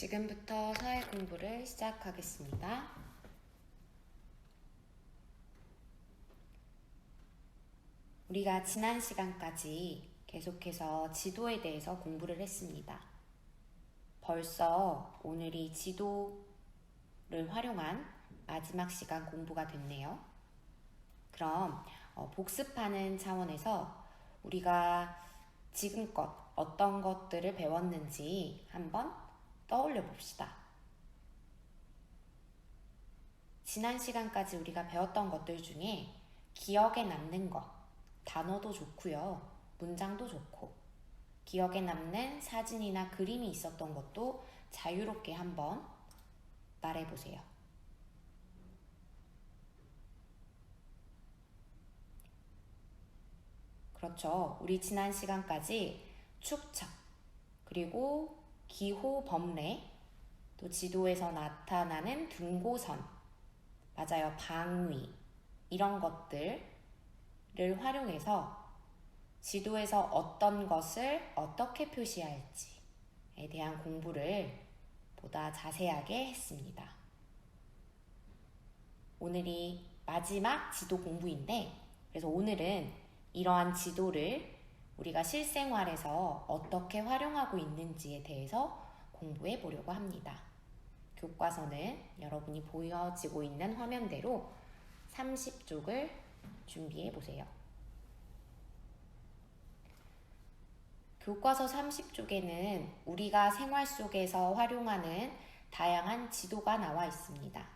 지금부터 사회 공부를 시작하겠습니다. 우리가 지난 시간까지 계속해서 지도에 대해서 공부를 했습니다. 벌써 오늘이 지도를 활용한 마지막 시간 공부가 됐네요. 그럼 복습하는 차원에서 우리가 지금껏 어떤 것들을 배웠는지 한번 떠올려 봅시다. 지난 시간까지 우리가 배웠던 것들 중에 기억에 남는 것, 단어도 좋고요, 문장도 좋고, 기억에 남는 사진이나 그림이 있었던 것도 자유롭게 한번 말해보세요. 그렇죠. 우리 지난 시간까지 축척, 그리고 기호 범례, 또 지도에서 나타나는 등고선, 맞아요, 방위, 이런 것들을 활용해서 지도에서 어떤 것을 어떻게 표시할지에 대한 공부를 보다 자세하게 했습니다. 오늘이 마지막 지도 공부인데, 그래서 오늘은 이러한 지도를 우리가 실생활에서 어떻게 활용하고 있는지에 대해서 공부해 보려고 합니다. 교과서는 여러분이 보여지고 있는 화면대로 30쪽을 준비해 보세요. 교과서 30쪽에는 우리가 생활 속에서 활용하는 다양한 지도가 나와 있습니다.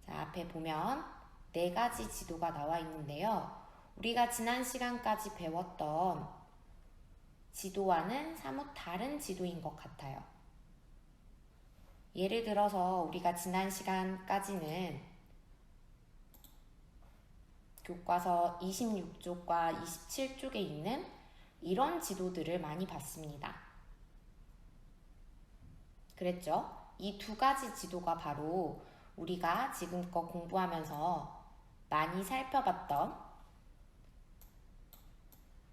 자, 앞에 보면 4가지 지도가 나와 있는데요. 우리가 지난 시간까지 배웠던 지도와는 사뭇 다른 지도인 것 같아요. 예를 들어서 우리가 지난 시간까지는 교과서 26쪽과 27쪽에 있는 이런 지도들을 많이 봤습니다. 그랬죠? 이 2가지 지도가 바로 우리가 지금껏 공부하면서 많이 살펴봤던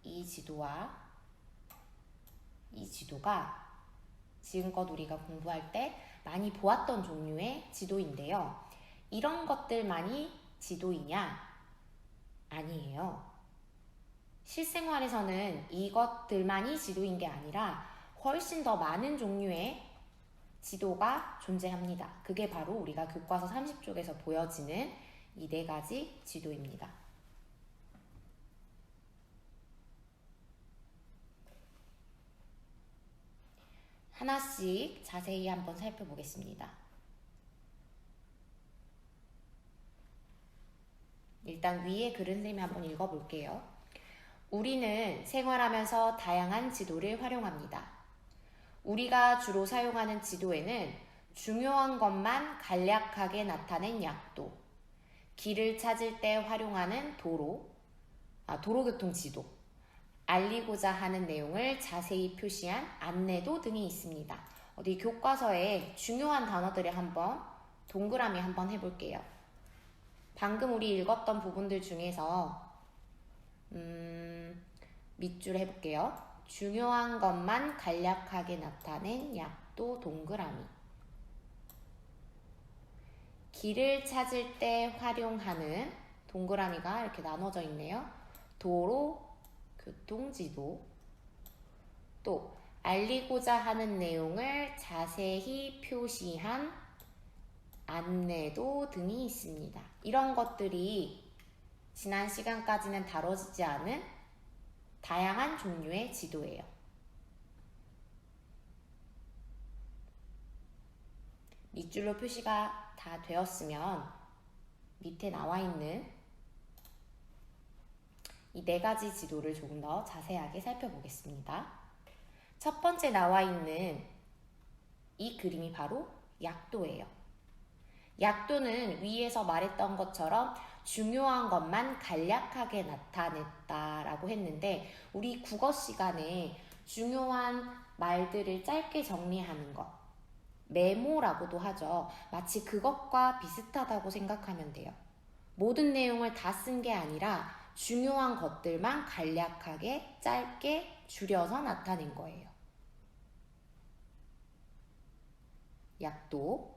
이 지도와 이 지도가 지금껏 우리가 공부할 때 많이 보았던 종류의 지도인데요. 이런 것들만이 지도이냐? 아니에요. 실생활에서는 이것들만이 지도인 게 아니라 훨씬 더 많은 종류의 지도가 존재합니다. 그게 바로 우리가 교과서 30쪽에서 보여지는 이 4가지 지도입니다. 하나씩 자세히 한번 살펴보겠습니다. 일단 위에 글을 선생님이 한번 읽어볼게요. 우리는 생활하면서 다양한 지도를 활용합니다. 우리가 주로 사용하는 지도에는 중요한 것만 간략하게 나타낸 약도, 길을 찾을 때 활용하는 도로교통 지도, 알리고자 하는 내용을 자세히 표시한 안내도 등이 있습니다. 어디 교과서에 중요한 단어들을 한번 동그라미 한번 해볼게요. 방금 우리 읽었던 부분들 중에서 밑줄 해볼게요. 중요한 것만 간략하게 나타낸 약도 동그라미. 길을 찾을 때 활용하는 동그라미가 이렇게 나눠져 있네요. 도로, 교통지도, 또 알리고자 하는 내용을 자세히 표시한 안내도 등이 있습니다. 이런 것들이 지난 시간까지는 다뤄지지 않은 다양한 종류의 지도예요. 밑줄로 표시가 다 되었으면 밑에 나와 있는 이 4가지 지도를 조금 더 자세하게 살펴보겠습니다. 첫 번째 나와 있는 이 그림이 바로 약도예요. 약도는 위에서 말했던 것처럼 중요한 것만 간략하게 나타냈다라고 했는데, 우리 국어 시간에 중요한 말들을 짧게 정리하는 것, 메모라고도 하죠. 마치 그것과 비슷하다고 생각하면 돼요. 모든 내용을 다 쓴 게 아니라 중요한 것들만 간략하게 짧게 줄여서 나타낸 거예요. 약도.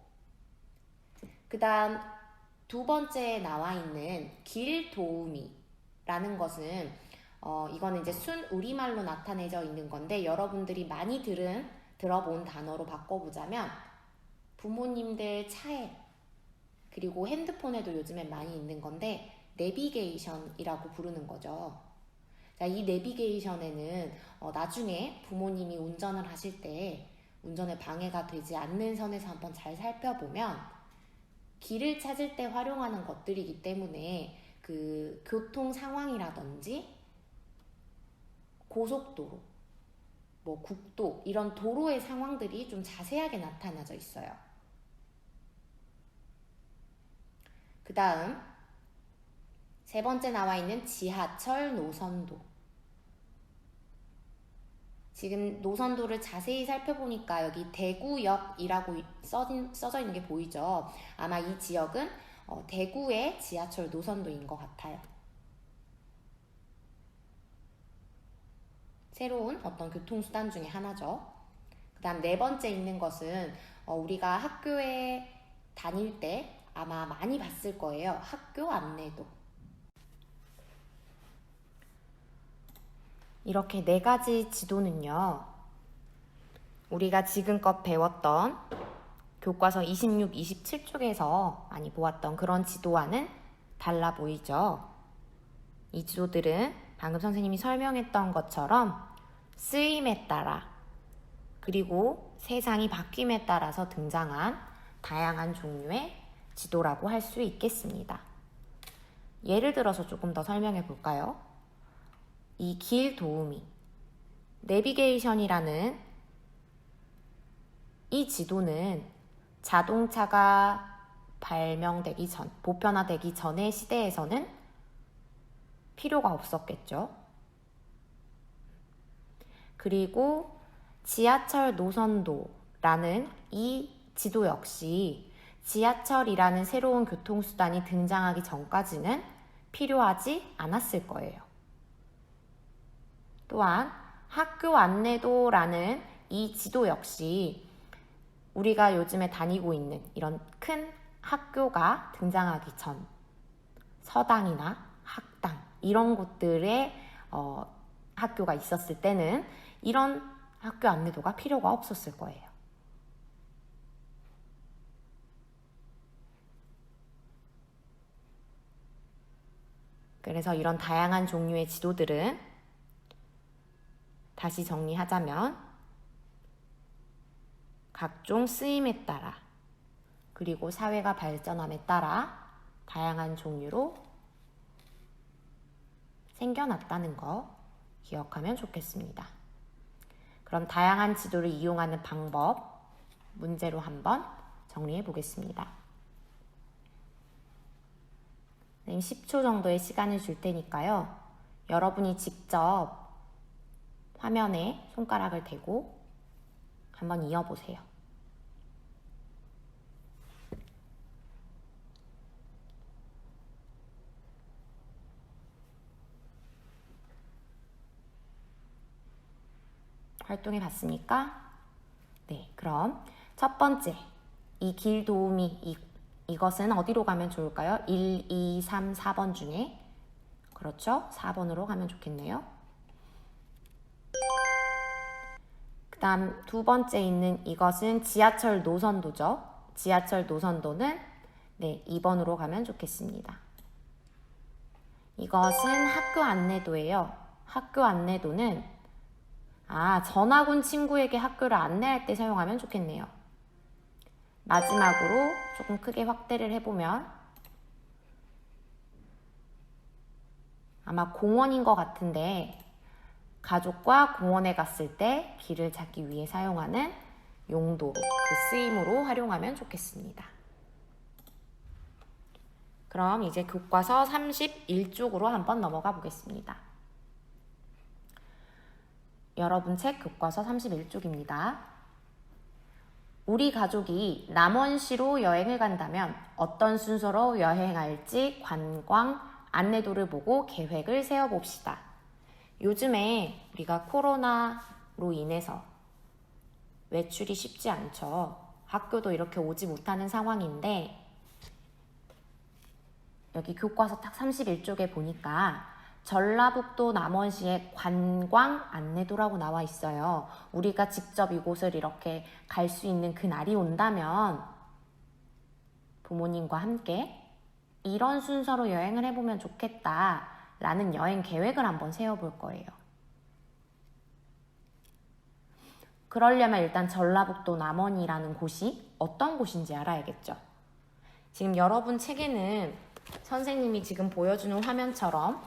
그 다음 두 번째에 나와 있는 길도우미라는 것은 이거는 이제 순 우리말로 나타내져 있는 건데 여러분들이 많이 들어본 단어로 바꿔보자면 부모님들 차에 그리고 핸드폰에도 요즘엔 많이 있는 건데 내비게이션이라고 부르는 거죠. 자, 이 내비게이션에는 나중에 부모님이 운전을 하실 때 운전에 방해가 되지 않는 선에서 한번 잘 살펴보면 길을 찾을 때 활용하는 것들이기 때문에 그 교통 상황이라든지 고속도로, 뭐 국도 이런 도로의 상황들이 좀 자세하게 나타나져 있어요. 그 다음 세 번째 나와 있는 지하철 노선도. 지금 노선도를 자세히 살펴보니까 여기 대구역이라고 써져 있는 게 보이죠? 아마 이 지역은 대구의 지하철 노선도인 것 같아요. 새로운 어떤 교통수단 중에 하나죠. 그 다음 네 번째 있는 것은 우리가 학교에 다닐 때 아마 많이 봤을 거예요. 학교 안내도. 이렇게 네 가지 지도는요, 우리가 지금껏 배웠던 교과서 26, 27쪽에서 많이 보았던 그런 지도와는 달라 보이죠. 이 지도들은 방금 선생님이 설명했던 것처럼 쓰임에 따라 그리고 세상이 바뀜에 따라서 등장한 다양한 종류의 지도라고 할 수 있겠습니다. 예를 들어서 조금 더 설명해 볼까요? 이 길도우미, 내비게이션이라는 이 지도는 자동차가 발명되기 전, 보편화되기 전의 시대에서는 필요가 없었겠죠. 그리고 지하철 노선도라는 이 지도 역시 지하철이라는 새로운 교통수단이 등장하기 전까지는 필요하지 않았을 거예요. 또한 학교 안내도라는 이 지도 역시 우리가 요즘에 다니고 있는 이런 큰 학교가 등장하기 전 서당이나 학당 이런 곳들의 학교가 있었을 때는 이런 학교 안내도가 필요가 없었을 거예요. 그래서 이런 다양한 종류의 지도들은 다시 정리하자면 각종 쓰임에 따라 그리고 사회가 발전함에 따라 다양한 종류로 생겨났다는 거 기억하면 좋겠습니다. 그럼 다양한 지도를 이용하는 방법 문제로 한번 정리해 보겠습니다. 10초 정도의 시간을 줄 테니까요. 여러분이 직접 화면에 손가락을 대고 한번 이어보세요. 활동해 봤습니까? 네, 그럼 첫 번째, 이 길도우미, 이것은 어디로 가면 좋을까요? 1, 2, 3, 4번 중에 그렇죠? 4번으로 가면 좋겠네요. 그 다음 두 번째 있는 이것은 지하철 노선도죠. 지하철 노선도는 네, 2번으로 가면 좋겠습니다. 이것은 학교 안내도예요. 학교 안내도는 전학 온 친구에게 학교를 안내할 때 사용하면 좋겠네요. 마지막으로 조금 크게 확대를 해보면 아마 공원인 것 같은데 가족과 공원에 갔을 때 길을 찾기 위해 사용하는 용도로 그 쓰임으로 활용하면 좋겠습니다. 그럼 이제 교과서 31쪽으로 한번 넘어가 보겠습니다. 여러분 책 교과서 31쪽입니다. 우리 가족이 남원시로 여행을 간다면 어떤 순서로 여행할지 관광 안내도를 보고 계획을 세워봅시다. 요즘에 우리가 코로나로 인해서 외출이 쉽지 않죠. 학교도 이렇게 오지 못하는 상황인데 여기 교과서 딱 31쪽에 보니까 전라북도 남원시의 관광 안내도라고 나와 있어요. 우리가 직접 이곳을 이렇게 갈 수 있는 그 날이 온다면 부모님과 함께 이런 순서로 여행을 해보면 좋겠다 라는 여행 계획을 한번 세워볼 거예요. 그러려면 일단 전라북도 남원이라는 곳이 어떤 곳인지 알아야겠죠. 지금 여러분 책에는 선생님이 지금 보여주는 화면처럼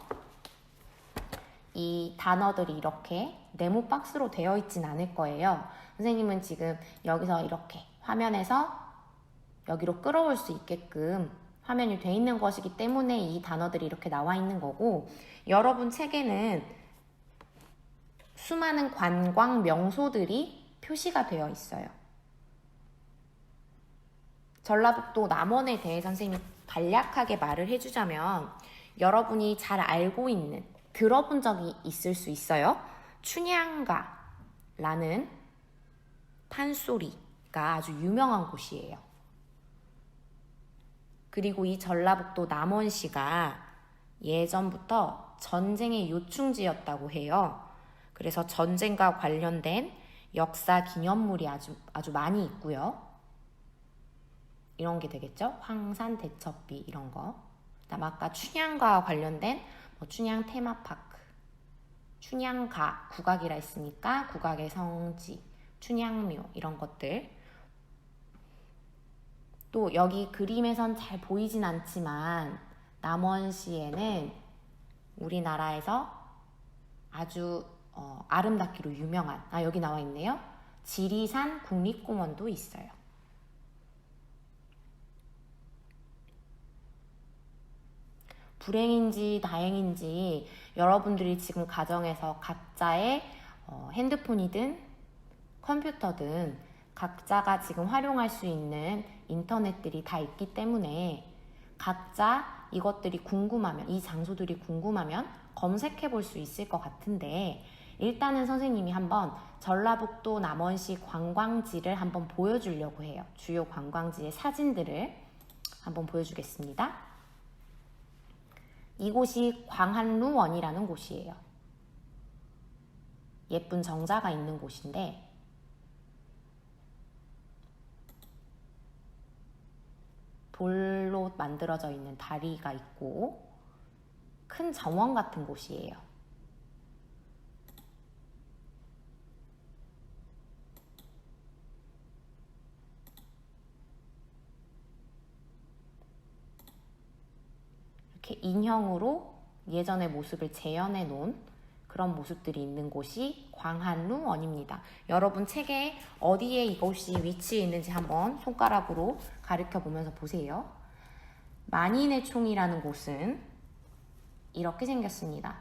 이 단어들이 이렇게 네모 박스로 되어 있진 않을 거예요. 선생님은 지금 여기서 이렇게 화면에서 여기로 끌어올 수 있게끔 화면이 되어 있는 것이기 때문에 이 단어들이 이렇게 나와 있는 거고, 여러분 책에는 수많은 관광 명소들이 표시가 되어 있어요. 전라북도 남원에 대해 선생님이 간략하게 말을 해주자면 여러분이 잘 알고 있는, 들어본 적이 있을 수 있어요. 춘향가라는 판소리가 아주 유명한 곳이에요. 그리고 이 전라북도 남원시가 예전부터 전쟁의 요충지였다고 해요. 그래서 전쟁과 관련된 역사 기념물이 아주 많이 있고요. 이런 게 되겠죠. 황산 대첩비 이런 거. 그다음 아까 춘향과 관련된 춘향 테마파크, 춘향가, 국악이라 했으니까 국악의 성지, 춘향묘 이런 것들. 또 여기 그림에선 잘 보이진 않지만 남원시에는 우리나라에서 아주 아름답기로 유명한, 여기 나와 있네요. 지리산 국립공원도 있어요. 불행인지 다행인지 여러분들이 지금 가정에서 각자의 핸드폰이든 컴퓨터든 각자가 지금 활용할 수 있는 인터넷들이 다 있기 때문에 각자 이것들이 궁금하면, 이 장소들이 궁금하면 검색해 볼 수 있을 것 같은데, 일단은 선생님이 한번 전라북도 남원시 관광지를 한번 보여주려고 해요. 주요 관광지의 사진들을 한번 보여주겠습니다. 이곳이 광한루원이라는 곳이에요. 예쁜 정자가 있는 곳인데 돌로 만들어져 있는 다리가 있고 큰 정원 같은 곳이에요. 이렇게 인형으로 예전의 모습을 재현해 놓은 그런 모습들이 있는 곳이 광한루원입니다. 여러분 책에 어디에 이곳이 위치해 있는지 한번 손가락으로 가리켜 보면서 보세요. 만인의 총이라는 곳은 이렇게 생겼습니다.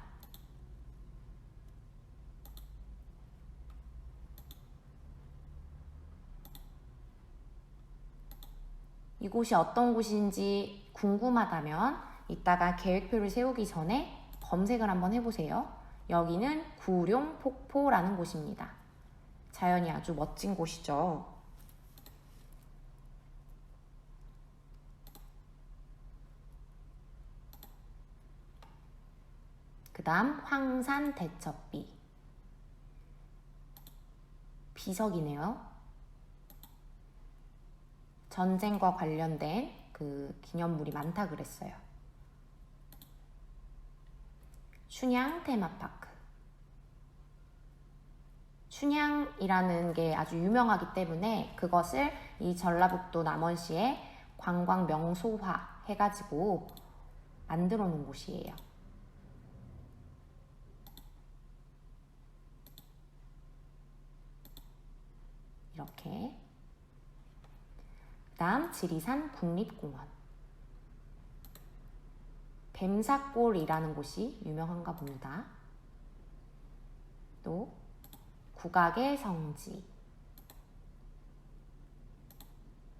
이곳이 어떤 곳인지 궁금하다면 이따가 계획표를 세우기 전에 검색을 한번 해보세요. 여기는 구룡폭포라는 곳입니다. 자연이 아주 멋진 곳이죠. 그 다음 황산 대첩비. 비석이네요. 전쟁과 관련된 그 기념물이 많다 그랬어요. 춘향 테마파크. 춘향이라는 게 아주 유명하기 때문에 그것을 이 전라북도 남원시에 관광 명소화 해가지고 만들어 놓은 곳이에요. 이렇게. 그 다음 지리산 국립공원. 뱀사골이라는 곳이 유명한가 봅니다. 또 국악의 성지.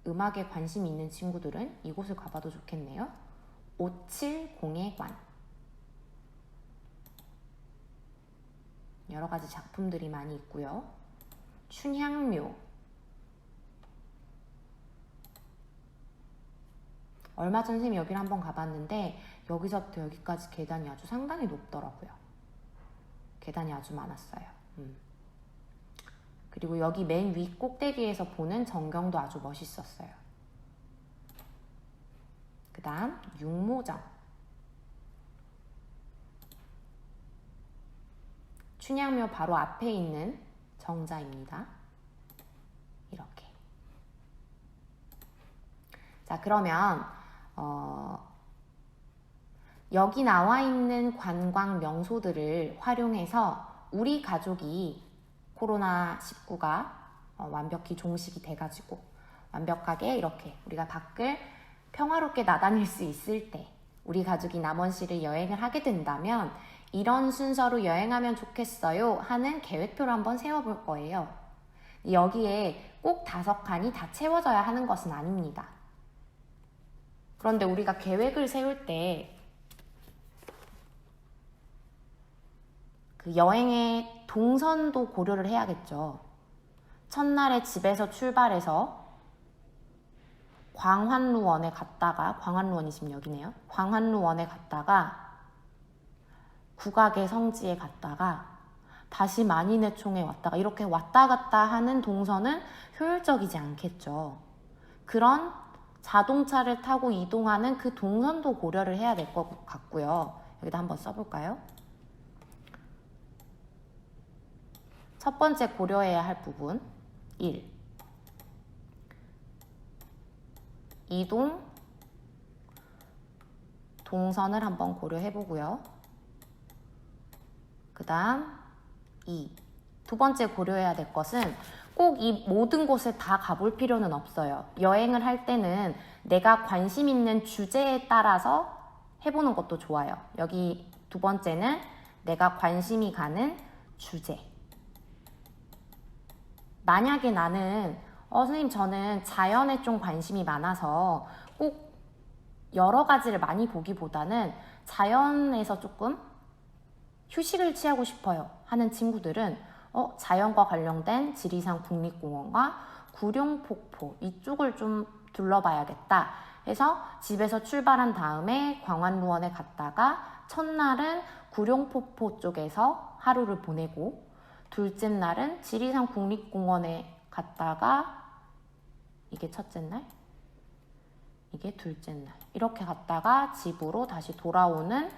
음악에 관심 있는 친구들은 이곳을 가봐도 좋겠네요. 오칠공예관. 여러 가지 작품들이 많이 있고요. 춘향묘. 얼마 전 선생님이 여기를 한번 가봤는데 여기서부터 여기까지 계단이 아주 상당히 높더라고요. 계단이 아주 많았어요. 그리고 여기 맨 위 꼭대기에서 보는 전경도 아주 멋있었어요. 그 다음 육모정. 춘향묘 바로 앞에 있는 정자입니다. 이렇게. 자, 그러면 여기 나와 있는 관광 명소들을 활용해서 우리 가족이 코로나19가 완벽히 종식이 돼가지고 완벽하게 이렇게 우리가 밖을 평화롭게 나다닐 수 있을 때 우리 가족이 남원시를 여행을 하게 된다면 이런 순서로 여행하면 좋겠어요 하는 계획표를 한번 세워볼 거예요. 여기에 꼭 5칸이 다 채워져야 하는 것은 아닙니다. 그런데 우리가 계획을 세울 때 그 여행의 동선도 고려를 해야겠죠. 첫날에 집에서 출발해서 광환루원에 갔다가, 광환루원이 지금 여기네요. 광환루원에 갔다가 국악의 성지에 갔다가 다시 만인의총에 왔다가 이렇게 왔다 갔다 하는 동선은 효율적이지 않겠죠. 그런 자동차를 타고 이동하는 그 동선도 고려를 해야 될 것 같고요. 여기다 한번 써볼까요? 첫 번째 고려해야 할 부분 1. 이동 동선을 한번 고려해 보고요. 그 다음 2. 두 번째 고려해야 될 것은 꼭 이 모든 곳에 다 가볼 필요는 없어요. 여행을 할 때는 내가 관심 있는 주제에 따라서 해보는 것도 좋아요. 여기 두 번째는 내가 관심이 가는 주제. 만약에 나는 선생님 저는 자연에 좀 관심이 많아서 꼭 여러 가지를 많이 보기보다는 자연에서 조금 휴식을 취하고 싶어요 하는 친구들은 자연과 관련된 지리산 국립공원과 구룡폭포 이쪽을 좀 둘러봐야겠다 해서 집에서 출발한 다음에 광환루원에 갔다가 첫날은 구룡폭포 쪽에서 하루를 보내고 둘째 날은 지리산 국립공원에 갔다가 이게 첫째 날, 이게 둘째 날 이렇게 갔다가 집으로 다시 돌아오는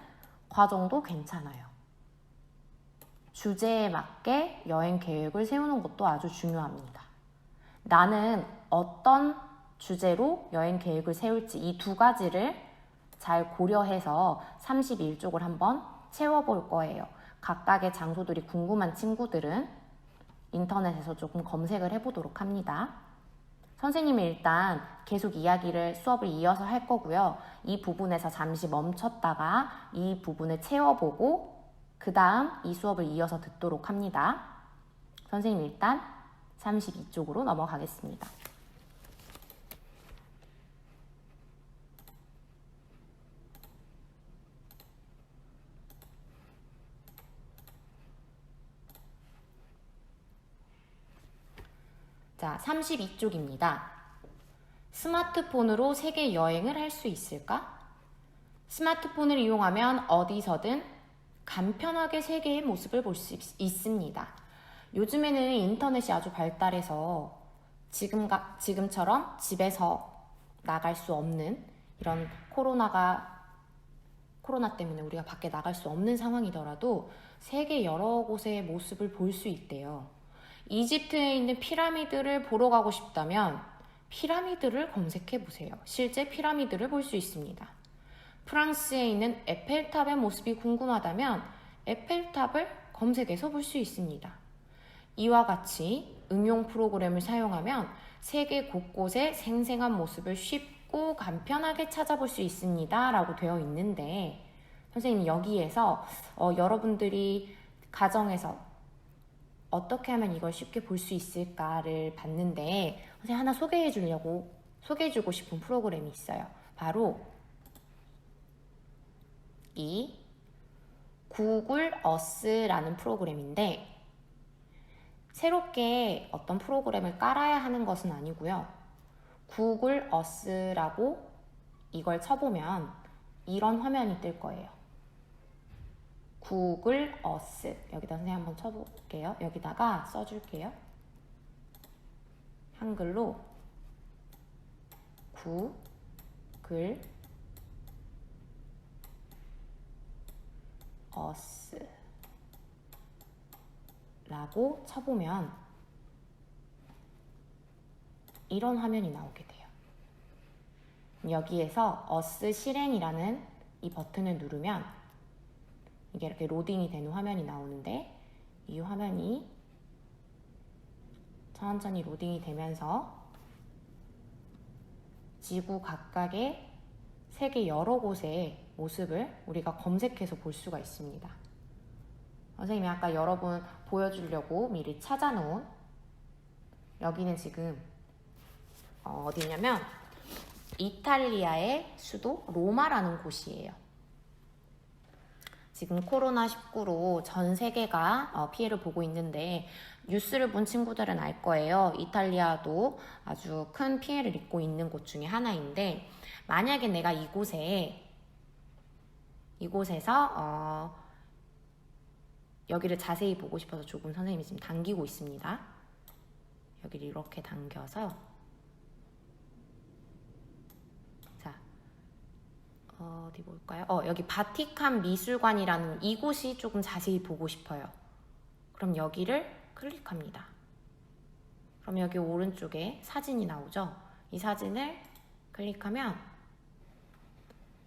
과정도 괜찮아요. 주제에 맞게 여행 계획을 세우는 것도 아주 중요합니다. 나는 어떤 주제로 여행 계획을 세울지 이 두 가지를 잘 고려해서 31쪽을 한번 채워볼 거예요. 각각의 장소들이 궁금한 친구들은 인터넷에서 조금 검색을 해보도록 합니다. 선생님이 일단 계속 수업을 이어서 할 거고요. 이 부분에서 잠시 멈췄다가 이 부분을 채워보고 그 다음 이 수업을 이어서 듣도록 합니다. 선생님 일단 32쪽으로 넘어가겠습니다. 자, 32쪽입니다. 스마트폰으로 세계 여행을 할 수 있을까? 스마트폰을 이용하면 어디서든 간편하게 세계의 모습을 볼 수 있습니다. 요즘에는 인터넷이 아주 발달해서 지금처럼 집에서 나갈 수 없는 이런 코로나 때문에 우리가 밖에 나갈 수 없는 상황이더라도 세계 여러 곳의 모습을 볼 수 있대요. 이집트에 있는 피라미드를 보러 가고 싶다면 피라미드를 검색해 보세요. 실제 피라미드를 볼 수 있습니다. 프랑스에 있는 에펠탑의 모습이 궁금하다면 에펠탑을 검색해서 볼 수 있습니다. 이와 같이 응용 프로그램을 사용하면 세계 곳곳의 생생한 모습을 쉽고 간편하게 찾아볼 수 있습니다 라고 되어 있는데 선생님 여기에서 여러분들이 가정에서 어떻게 하면 이걸 쉽게 볼 수 있을까를 봤는데 선생님 하나 소개해주고 싶은 프로그램이 있어요. 바로 이 구글 어스라는 프로그램인데 새롭게 어떤 프로그램을 깔아야 하는 것은 아니고요. 구글 어스라고 이걸 쳐보면 이런 화면이 뜰 거예요. 구글 어스. 여기다 선생님 한번 쳐볼게요. 여기다가 써줄게요. 한글로 구글 어스 라고 쳐보면 이런 화면이 나오게 돼요. 여기에서 어스 실행이라는 이 버튼을 누르면 이게 이렇게 로딩이 되는 화면이 나오는데, 이 화면이 천천히 로딩이 되면서 지구 각각의 세계 여러 곳의 모습을 우리가 검색해서 볼 수가 있습니다. 선생님이 아까 여러분 보여주려고 미리 찾아놓은, 여기는 지금 어디냐면 이탈리아의 수도 로마라는 곳이에요. 지금 코로나19로 전 세계가 피해를 보고 있는데, 뉴스를 본 친구들은 알 거예요. 이탈리아도 아주 큰 피해를 입고 있는 곳 중에 하나인데, 만약에 내가 이곳에서 여기를 자세히 보고 싶어서 조금 선생님이 지금 당기고 있습니다. 여기를 이렇게 당겨서, 자, 어디 볼까요? 여기 바티칸 미술관이라는 이곳이 조금 자세히 보고 싶어요. 그럼 여기를 클릭합니다. 그럼 여기 오른쪽에 사진이 나오죠? 이 사진을 클릭하면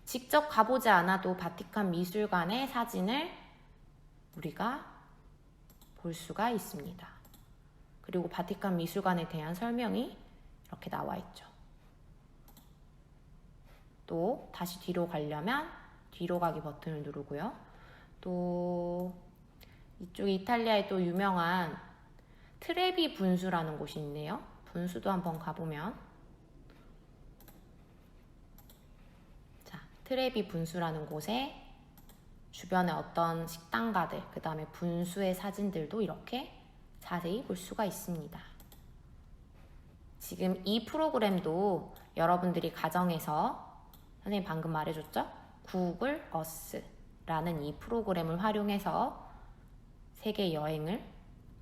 직접 가보지 않아도 바티칸 미술관의 사진을 우리가 볼 수가 있습니다. 그리고 바티칸 미술관에 대한 설명이 이렇게 나와 있죠. 또 다시 뒤로 가려면 뒤로 가기 버튼을 누르고요. 또 이쪽 이탈리아에 또 유명한 트레비 분수라는 곳이 있네요. 분수도 한번 가보면, 자, 트레비 분수라는 곳에 주변에 어떤 식당가들, 그 다음에 분수의 사진들도 이렇게 자세히 볼 수가 있습니다. 지금 이 프로그램도 여러분들이 가정에서, 선생님 방금 말해줬죠? 구글 어스라는 이 프로그램을 활용해서 세계 여행을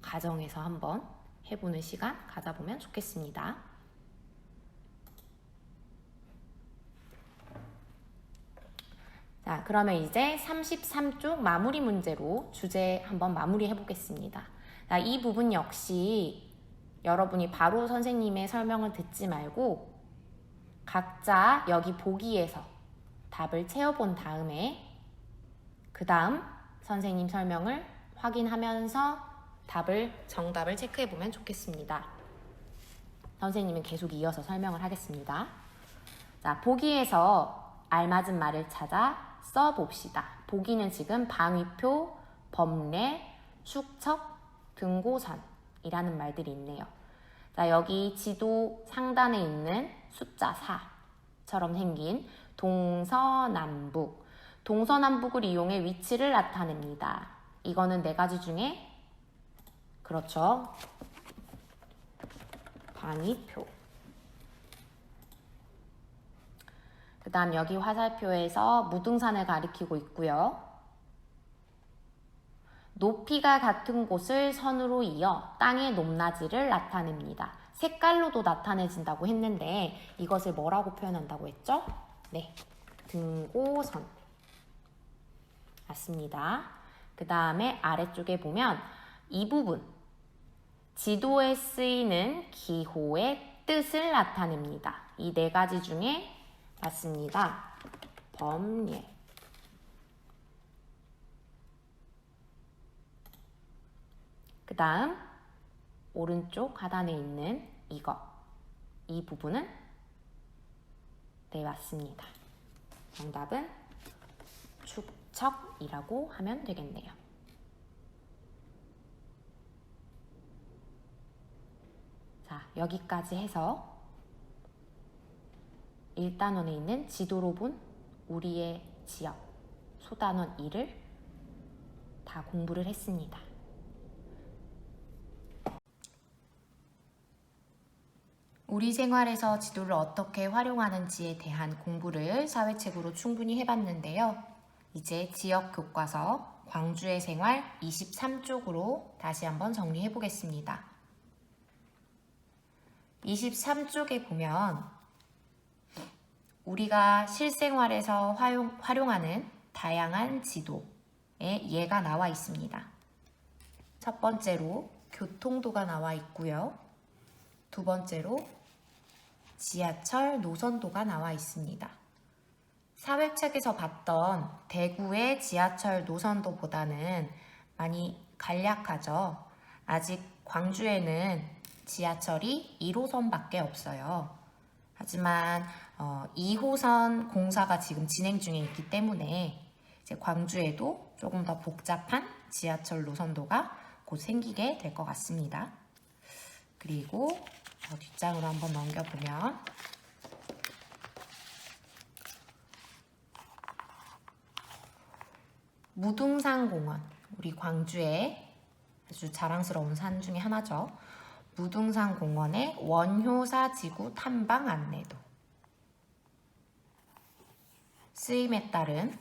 가정에서 한번 해보는 시간 가져보면 좋겠습니다. 자, 그러면 이제 33쪽 마무리 문제로 주제 한번 마무리해 보겠습니다. 자, 이 부분 역시 여러분이 바로 선생님의 설명을 듣지 말고 각자 여기 보기에서 답을 채워본 다음에 그 다음 선생님 설명을 확인하면서 정답을 체크해보면 좋겠습니다. 선생님은 계속 이어서 설명을 하겠습니다. 자, 보기에서 알맞은 말을 찾아 써봅시다. 보기는 지금 방위표, 법례, 축척, 등고선이라는 말들이 있네요. 자, 여기 지도 상단에 있는 숫자 4처럼 생긴 동서남북. 동서남북을 이용해 위치를 나타냅니다. 이거는 네 가지 중에, 그렇죠, 방위표. 그 다음 여기 화살표에서 무등산을 가리키고 있고요. 높이가 같은 곳을 선으로 이어 땅의 높낮이를 나타냅니다. 색깔로도 나타내진다고 했는데 이것을 뭐라고 표현한다고 했죠? 네, 등고선. 맞습니다. 그 다음에 아래쪽에 보면 이 부분, 지도에 쓰이는 기호의 뜻을 나타냅니다. 이 네 가지 중에 맞습니다. 법례. 그 다음 오른쪽 하단에 있는 이 부분은 네, 맞습니다. 정답은 축척이라고 하면 되겠네요. 자, 여기까지 해서 1단원에 있는 지도로 본 우리의 지역, 소단원 2를 다 공부를 했습니다. 우리 생활에서 지도를 어떻게 활용하는지에 대한 공부를 사회책으로 충분히 해봤는데요. 이제 지역 교과서 광주의 생활 23쪽으로 다시 한번 정리해 보겠습니다. 23쪽에 보면 우리가 실생활에서 활용하는 다양한 지도의 예가 나와 있습니다. 첫 번째로 교통도가 나와 있고요. 두 번째로 지하철 노선도가 나와 있습니다. 사회책에서 봤던 대구의 지하철 노선도보다는 많이 간략하죠. 아직 광주에는 지하철이 1호선밖에 없어요. 하지만 2호선 공사가 지금 진행 중에 있기 때문에 이제 광주에도 조금 더 복잡한 지하철 노선도가 곧 생기게 될 것 같습니다. 그리고 뒷장으로 한번 넘겨보면 무등산공원, 우리 광주의 아주 자랑스러운 산 중에 하나죠. 무등산공원의 원효사 지구 탐방 안내도, 쓰임에 따른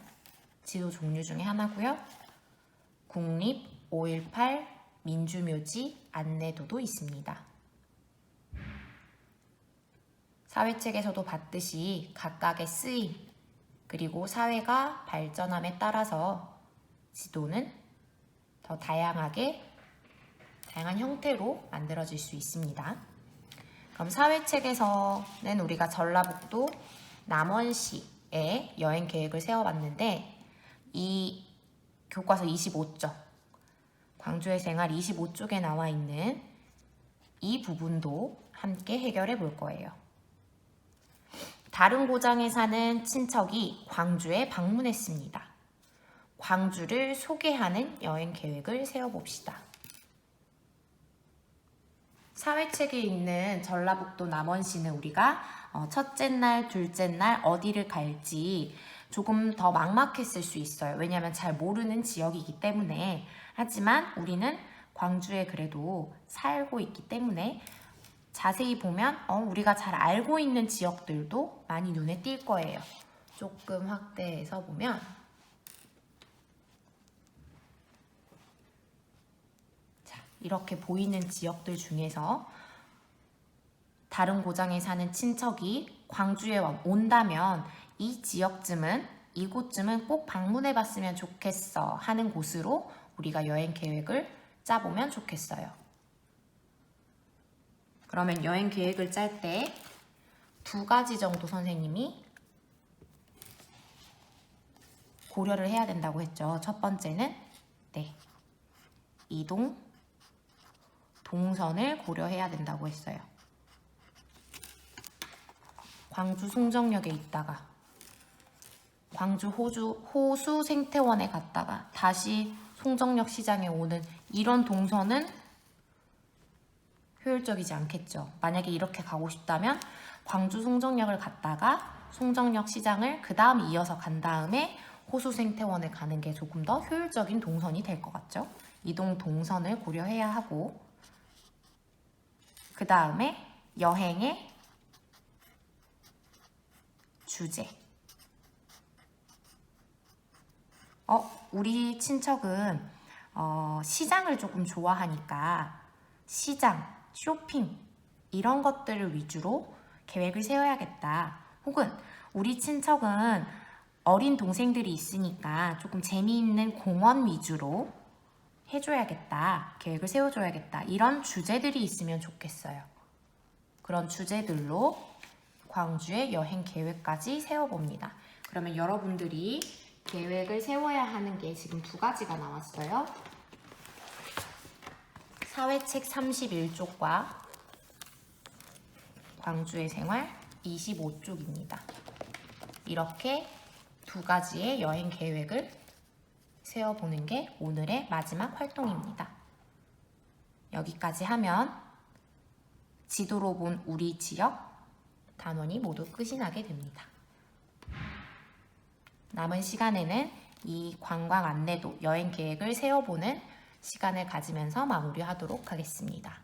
지도 종류 중에 하나고요. 국립 5.18 민주묘지 안내도도 있습니다. 사회책에서도 봤듯이 각각의 쓰임, 그리고 사회가 발전함에 따라서 지도는 더 다양한 형태로 만들어질 수 있습니다. 그럼 사회책에서는 우리가 전라북도 남원시에 여행 계획을 세워봤는데 이 교과서 25쪽, 광주의 생활 25쪽에 나와 있는 이 부분도 함께 해결해 볼 거예요. 다른 고장에 사는 친척이 광주에 방문했습니다. 광주를 소개하는 여행 계획을 세워봅시다. 사회책에 있는 전라북도 남원시는 우리가 첫째 날, 둘째 날 어디를 갈지 조금 더 막막했을 수 있어요. 왜냐하면 잘 모르는 지역이기 때문에. 하지만 우리는 광주에 그래도 살고 있기 때문에 자세히 보면 우리가 잘 알고 있는 지역들도 많이 눈에 띌 거예요. 조금 확대해서 보면 이렇게 보이는 지역들 중에서 다른 고장에 사는 친척이 광주에 온다면 이곳쯤은 꼭 방문해 봤으면 좋겠어 하는 곳으로 우리가 여행 계획을 짜보면 좋겠어요. 그러면 여행 계획을 짤 때 2가지 정도 선생님이 고려를 해야 된다고 했죠. 첫 번째는 이동 동선을 고려해야 된다고 했어요. 광주 송정역에 있다가 광주 호수 생태원에 갔다가 다시 송정역 시장에 오는 이런 동선은 효율적이지 않겠죠. 만약에 이렇게 가고 싶다면 광주 송정역을 갔다가 송정역 시장을 그 다음 이어서 간 다음에 호수 생태원에 가는 게 조금 더 효율적인 동선이 될 것 같죠. 이동 동선을 고려해야 하고, 그 다음에 여행의 주제. 우리 친척은 시장을 조금 좋아하니까 시장, 쇼핑 이런 것들을 위주로 계획을 세워야겠다. 혹은 우리 친척은 어린 동생들이 있으니까 조금 재미있는 공원 위주로 해줘야겠다. 계획을 세워줘야겠다. 이런 주제들이 있으면 좋겠어요. 그런 주제들로 광주의 여행 계획까지 세워봅니다. 그러면 여러분들이 계획을 세워야 하는 게 지금 2가지가 나왔어요. 사회책 31쪽과 광주의 생활 25쪽입니다. 이렇게 2가지의 여행 계획을 세워보는 게 오늘의 마지막 활동입니다. 여기까지 하면 지도로 본 우리 지역 단원이 모두 끝이 나게 됩니다. 남은 시간에는 이 관광 안내도 여행 계획을 세워보는 시간을 가지면서 마무리하도록 하겠습니다.